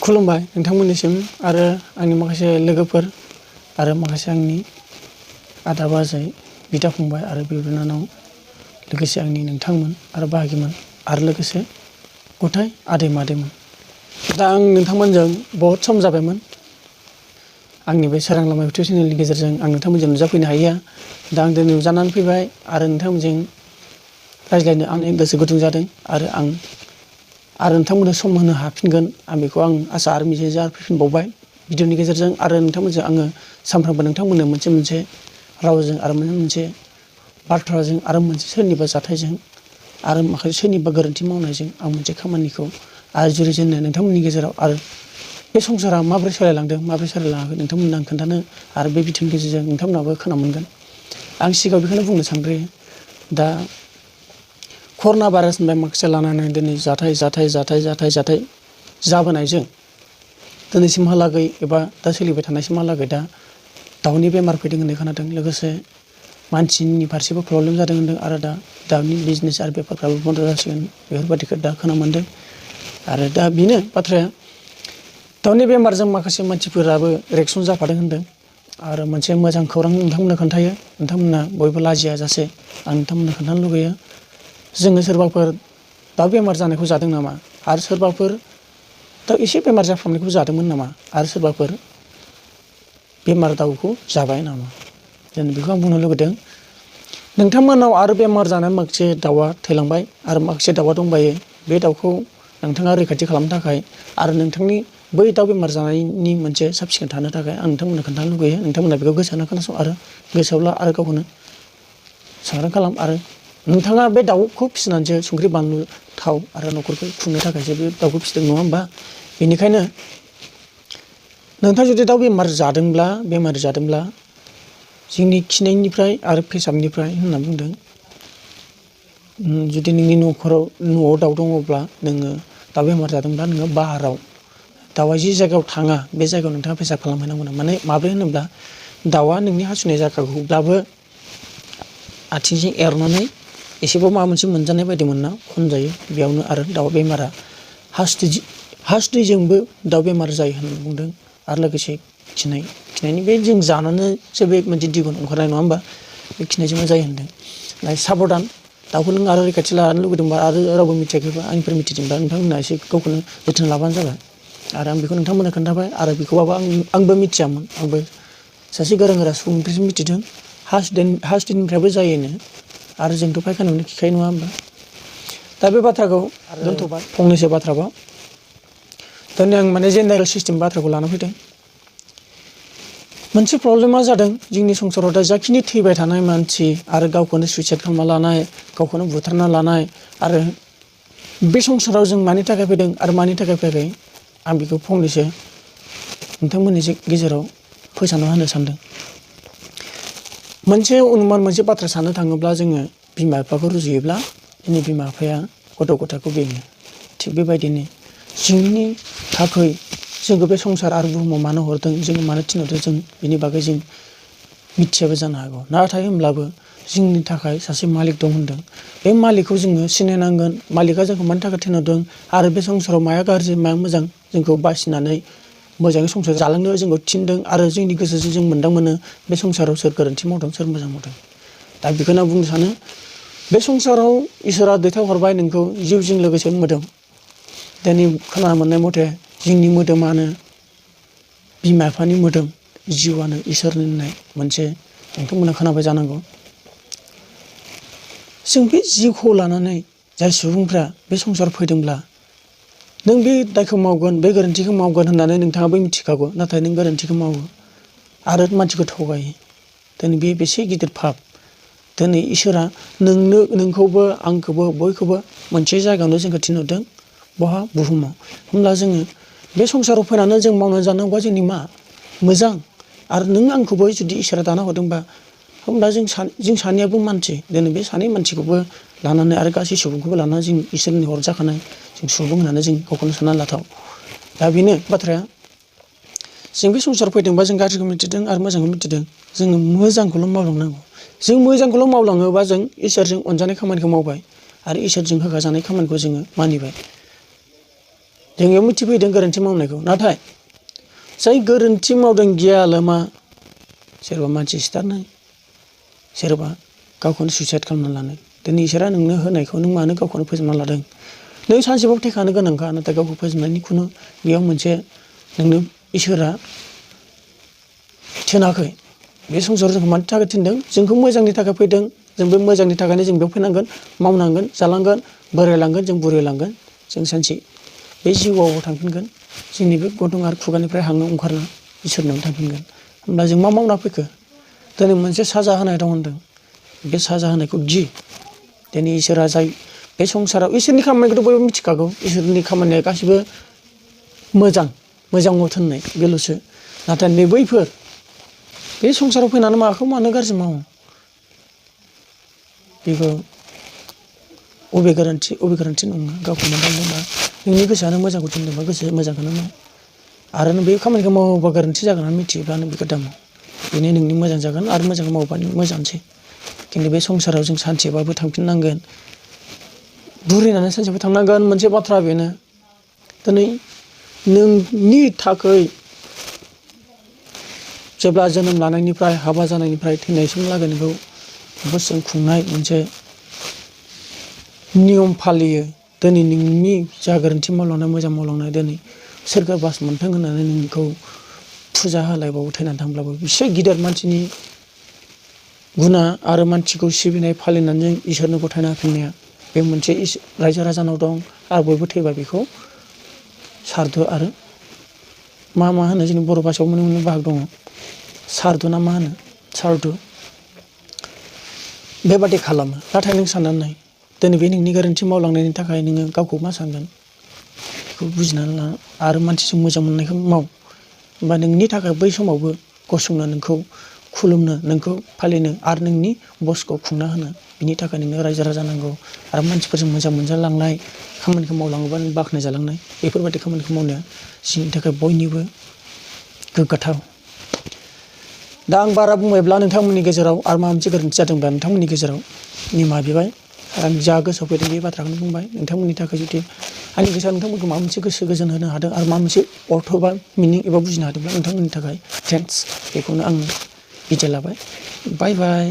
खुलुमबाय नोंथांमोननिसिम आरो आंनि माखासे लोगोफोर आरो माखासे आंनि आदा बाजै बिदा फंबाय आरो बिब' बिनानाव लोगोसे आंनि नोंथांमोन आरो बाहागिमोन आरो लोगोसे गथाय आदै मादैमोन। दा आं नोंथांमोनजों बहुत सम जाबायमोन आंनि बे सोरां लामा इउटुब चेनेलनि गेजेरजों आं नोंथांमोनजों नुजाफैनो हायैया। दा आं दिनै नुजानानै फैबाय आरो नोंथांमोनजों रायज्लायनो आंनि गोसो गुदुं जादों आरो नोंथांमोननो सम होनो हाफिनगोन आं बेखौ आसा आरो मिजिं जाफिनबावबाय भिडिअनि गेजेरजों आरो नोंथांमोनजों आङो सानफ्रोमबो नोंथांमोननो मोनसे रावजों आरो मोनसे बाथ्राजों आरो मोनसे सोरनिबा जाथायजों आरो माखासे सोरनिबा गोरोन्थि मावनायजों आं मोनसे खामानिखौ आरो जुरिजेननो नोंथांमोननि गेजेराव आरो बे संसारा माबोरै सोलायलांदों माबोरै सोलायलाङाखै नोंथांमोननो आं खोन्थानो आरो बे भिडिअनि गेजेरजों नोंथांमोनाबो खोनामोनगोन। आं सिगाङाव बेखौनो बुंनो सानग्रोयो दा कर'ना भाइरासनिफ्राय माखासे लानानै दिनै जाथाय जाबोनायजों दिनैसिमहालागै एबा दा सोलिबाय थानायसिमहालागै दा दाउनि बेमार फैदों होननाय खोनादों। लोगोसे मानसिनि फारसेबो प्रब्लेम जादों होनदों आरो दा दाउनि बिजनेस आरो बेफारफ्राबो बन्द जासिगोन बेफोरबायदिखौ दा खोनामोनदों। आरो दा बेनो बाथ्राया दाउनि बेमारजों माखासे मानसिफोराबो रिएक्सन जाफादों होनदों आरो मोनसे मोजां खौरां नोंथांमोननो खोन्थायो नोंथांमोना बयबो लाजिया जासे आं नोंथांमोननो खोन्थानो लुगैयो जोङो सोरबाफोर दाउ बेमार जानायखौ जादों नामा आरो सोरबाफोर दाउ एसे बेमार जाफ्रामनायखौ जादोंमोन नामा आरो सोरबाफोर बेमार दाउखौ जाबाय नामा जों बेखौ आं बुंनो लुगैदों। नोंथांमोनाव आरो बेमार जानाय माखासे दाउआ थैलांबाय आरो माखासे दाउआ दंबायो बे दाउखौ नोंथाङा रैखाथि खालामनो थाखाय आरो नोंथांनि बै दाउ बेमार जानायनि मोनसे साब सिखोन थानो थाखाय आं नोंथांमोननो खोन्थानो लुगैयो नोंथांमोना बेखौ गोसो होना खोनासं आरो गोसोआव ला आरो गावखौनो सांग्रां खालाम आरो नोंथाङा बे दाउखौ फिसिनानैसो संख्रि बानलु थाव आरो न'खरखौ खुंनो थाखायसो बे दाउखौ फिसिदों नङा होमबा। बेनिखायनो नोंथाङा जुदि दाउ बेमार जादोंब्ला जोंनि खिनायनिफ्राय आरो पेसाबनिफ्राय होनना बुंदों जुदि नोंनि न'आव दाउ दङब्ला नोङो दाउ बेमार जादोंब्ला नोङो बाहाराव दाउआ जि जायगायाव थाङा बे जायगायाव नोंथाङा पेसाब खालामहैनांगौ माने माब्रै होनोब्ला दाउआ नोंनि हासुनाय जायगाखौब्लाबो आथिंजों एरनानै एसेबाबो माबा मोनसे मोनजानाय बायदि मोनना खनजायो बेयावनो आरो दाउ बेमारा हासुदैजोंबो दाउ बेमार जायो होननानै बुंदों आरो लोगोसे खिनायनि बे जों जानानैसो बे मोनसे दिगुन ओंखारनाय नङा होमबा बे खिनायजोंबो जायो होनदों। साबधान दाउखौ नों आरो रैखाथि लानो लुगैदोंबा आरो रावबो मिथियाखैबा आंनिफ्राय मिथिदोंबा नोंथांमोना एसे गावखौनो जोथोन लाबानो जाबाय आरो आं बेखौ नोंथांमोननो खोन्थाबाय आरो बेखौबाबो आंबो मिथियामोन आंबो सासे गोरों गोरा सुबुंनिफ्रायसो मिथिदों हासुदैनिफ्रायबो जायोनो आरो जोंथ' फायखानायावनो खिखायो नङा होमबा। दा बे बाथ्राखौ दोनथ'बाय फंनैसो बाथ्राबाव दिनै आं माने जेनेरेल सिस्टेम बाथ्राखौ लाना फैदों। मोनसे प्रब्लेमा जादों जोंनि संसाराव दा जाखिनि थैबाय थानाय मानसि आरो गावखौनो सुइसाइड खालामना लानाय गावखौनो बुथारना लानाय आरो बे संसाराव जों मानि थाखाय फैदों आरो मानि थाखाय फैयाखै आं बेखौ फंनैसो नोंथांमोननि गेजेराव फोसावना होनो सानदों। मोनसे बाथ्रा साननो थाङोब्ला जोङो बिमा बिफाखौ रुजुयोब्ला जोंनि बिमा बिफाया गथ'खौ बेङो थिग बेबायदिनो जोंनि थाखाय जोंखौ बे संसार आरो बुहुमाव मानो हरदों जों मानो थिनहरदों जों बेनि बागै जों मिथियाबो जानो हागौ नाथाय होमब्लाबो जोंनि थाखाय सासे मालिक दं होनदों बे मालिकखौ जोङो सिनायनांगोन मालिकआ जोंखौ मानि थाखाय थिनहरदों आरो बे संसाराव माया गाज्रि माया मोजां जोंखौ बासिनानै मोजाङै संसार जालांनो जोंखौ थिनदों आरो जोंनि गोसोजों जों मोनदां मोनो बे संसाराव सोर गोरोन्थि मावदों सोर मोजां मावदों। दा बेखौनो आं बुंनो सानो बे संसाराव इसोरा दैथायहरबाय नोंखौ जिउजों लोगोसे मोदोम दिनै खोनानो मोननाय मथे जोंनि मोदोमानो बिमा बिफानि मोदोम जिउआनो इसोरनि होननाय मोनसे नोंथांमोना खोनाबाय जानांगौ। जों बे जिउखौ लानानै जाय सुबुंफ्रा बे संसार फैदोंब्ला नों बे दायखौ मावगोन बे गोरोन्थिखौ मावगोन होननानै नोंथाङाबो मिथिखागौ नाथाय नों गोरोन्थिखौ मावो आरो मानसिखौ थगायो दिनै बे बेसे गिदिर पाप दिनै इसोरा नोंखौबो आंखौबो बयखौबो मोनसे जायगायावनो जोंखौ थिनहरदों बहा बुहुमाव होमब्ला जोङो बे संसाराव फैनानै जों मावना जानांगौआ जोंनि मा मोजां आरो नों आंखौबो जुदि इसोरा दाना हरदोंबा होमब्ला जों सानैयाबो मानसि दिनै बे सानै मानसिखौबो लानानै आरो गासै सुबुंखौबो लानानै जों इसोरनि हरजाखानाय जों सुबुं होननानै जों गावखौनो साननानै लाथाव। दा बेनो बाथ्राया जों बे संसाराव फैदोंबा जों गाज्रिखौ मिथिदों आरो मोजांखौ मिथिदों जोङो मोजांखौल' मावलांनांगौ जों मोजांखौल' मावलाङोबा जों इसोरजों अनजानाय खामानिखौ मावबाय आरो इसोरजों होखाजानाय खामानिखौ जोङो मानिबाय जों बेयाव मिथिफैदों गोरोन्थि मावनायखौ। नाथाय जाय गोरोन्थि मावदों गिया लोमा सोरबा मानसि सिथारनाय, सोरबा गावखौनो सुइसाइड खालामना लानाय। दिनै इसोरा नोंनो होनायखौ नों मानो गावखौनो फोजोबना लादों? नों सानसेबाबो थैखानो गोनांखा, नाथाय गावखौ फोजोबनायनि खुनु बेयाव मोनसे नोंनो इसोरा थिनाखै। बे संसाराव जोंखौ मानि थाखाय थिनदों? जोंखौ मोजांनि थाखाय फैदों। जों बे मोजांनि थाखायनो जों बेयाव फैनांगोन, मावनांगोन, जालांगोन, बोरायलांगोन, जों बुरैलांगोन। जों सानसे बे जिउआव थांफिनगोन। जोंनि बे गन्थं आरो खुगानिफ्राय हां ओंखारना इसोरनाव थांफिनगोन। होमब्ला जों मा मावना फैखो? दिनै मोनसे साजा होनाय दं होनदों। बे साजा होनायखौ गि। दिनै इसोरा जाय बे संसाराव इसोरनि खामानिखौथ' बयबो मिथिखागौ। इसोरनि खामानिया गासिबो मोजां थिननाय बेल'सो। नाथाय नै बैफोर बे संसाराव फैनानै माखौ मानो गाज्रि मावो? बेखौ अबे गोरोन्थि नङा। गावखौ मोनदांदोंबा नोंनि गोसोआनो मोजांखौ थिनदोंबा गोसो मोजांखौनो माव। आरो नों बे खामानिखौ मावोबा गोरोन्थि जागोन होनना मिथियोब्ला नों बेखौ दामाव। बेनो नोंनि मोजां जागोन आरो मोजां मावोबा नों मोजांसै। खिन्थु बे संसाराव जों सानसेबाबो थांफिननांगोन। बुरैनानै सानसेबाबो थांनांगोन। मोनसे बाथ्रा बेनो दिनै नोंनि थाखै जेब्ला जोनोम लानायनिफ्राय हाबा जानायनिफ्राय थैनायसिमलागै नोंखौ बोसोन खुंनाय मोनसे नियम फालियो। दिनै नोंनि जा गोरोन्थि मावलांनाय मोजां मावलांनाय दिनै सोरगोबास मोनथों होननानै नोंखौ फुजा होलायबावो थैनानै थांब्लाबो। बिसो गिदिर मानसिनि गुना आरो मानसिखौ सिबिनाय फालिनानै इसोरनो गथायना होफिननाया बे मोनसे रायजो राजानाव दं। आरो बयबो थैबा बेखौ सारदु आरो मा होनो जोंनि बर' भाषायाव मोननै बाहाग दङ। सारदु ना मा होनो? सारदु बेबादि खालामो। नाथाय नों साननानै नाय दिनै बे नोंनि गोरोन्थि मावलांनायनि थाखाय नोङो गावखौ मा सानगोन? बेखौ बुजिनानै ला आरो मानसिजों मोजां मोननायखौ माव। होमबा नोंनि थाखाय बै समावबो गसंनो, नोंखौ खुलुमनो, नोंखौ फालिनो आरो नोंनि बसखौ खुंना होनो बिनि थाखाय नोंनो रायजो राजा नांगौ। आरो मानसिफोरजों मोजां मोनजालांनाय खामानिखौ मावलाङोबा नों बाख्नाय जालांनाय बेफोरबायदि खामानिखौ मावनाया जोंनि थाखाय बयनिबो गोग्गाथाव। दा आं बारा बुंबायब्ला नोंथांमोननि गेजेराव आरो माबा मोनसे गोरोन्थि जादोंब्ला नोंथांमोननि गेजेराव निमाहा बिबाय। आं जा गोसोआव फैदों बे बाथ्राखौनो बुंबाय। नोंथांमोननि थाखाय जुदि आंनि गोसोआ नोंथांमोनखौ माबा मोनसे गोसो गोजोन होनो हादों आरो माबा मोनसे अर्थ बा मिनिं एबा बुजिनो हादोंब्ला नोंथांमोननि थाखाय थेंक्स। बेखौनो आं बिदाय लाबाय। बाय बाय।